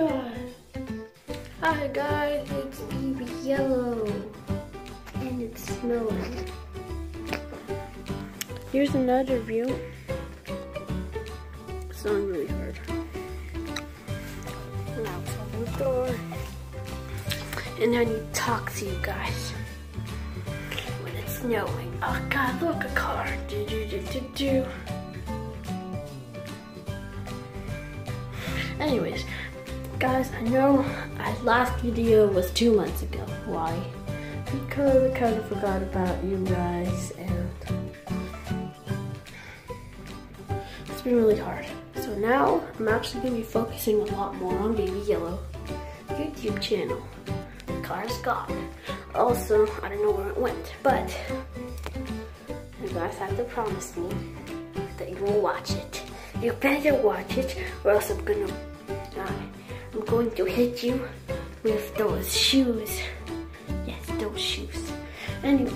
god. Hi guys, it's Baby Yellow. And it's snowing. Here's another view. It's snowing really hard. Now open the door. And I need to talk to you guys. When it's snowing. Oh god, look, a car. Anyways, guys, I know our last video was 2 months ago. Why? Because I kind of forgot about you guys and it's been really hard. So now I'm actually going to be focusing a lot more on Baby Yellow YouTube channel. The car's gone. Also, I don't know where it went, but you guys have to promise me that you will watch it. You better watch it or else I'm going to hit you with those shoes. Yes, those shoes. Anyway,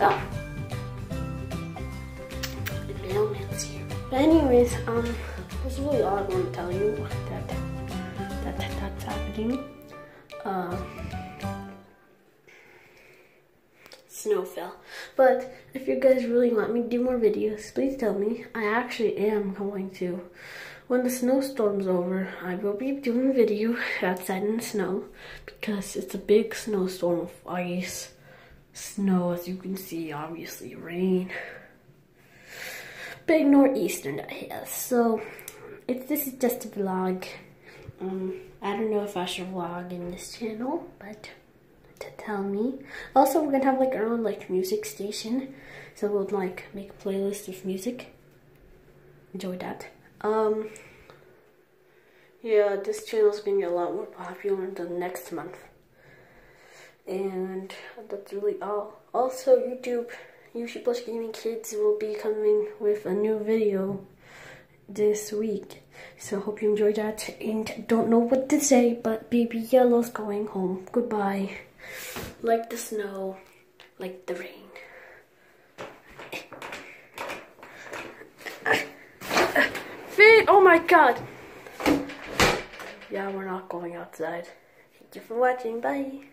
the mailman's here. But anyways, this is really all I want to tell you that's happening. Snow fell. But if you guys really want me to do more videos, please tell me. I actually am going to. When the snowstorm's over, I will be doing a video outside in the snow because it's a big snowstorm of ice, snow, as you can see, obviously rain. Big nor'easter that has. So this is just a vlog. I don't know if I should vlog in this channel, but to tell me. Also, we're gonna have like our own like music station, so we'll like make a playlist of music. Enjoy that. Yeah, this channel's gonna get a lot more popular in the next month. And that's really all. Also, YouTube Plus Gaming Kids will be coming with a new video this week. So hope you enjoyed that. And don't know what to say, but Baby Yellow's going home. Goodbye. Like the snow, like the rain. Oh my god! Yeah, we're not going outside. Thank you for watching. Bye.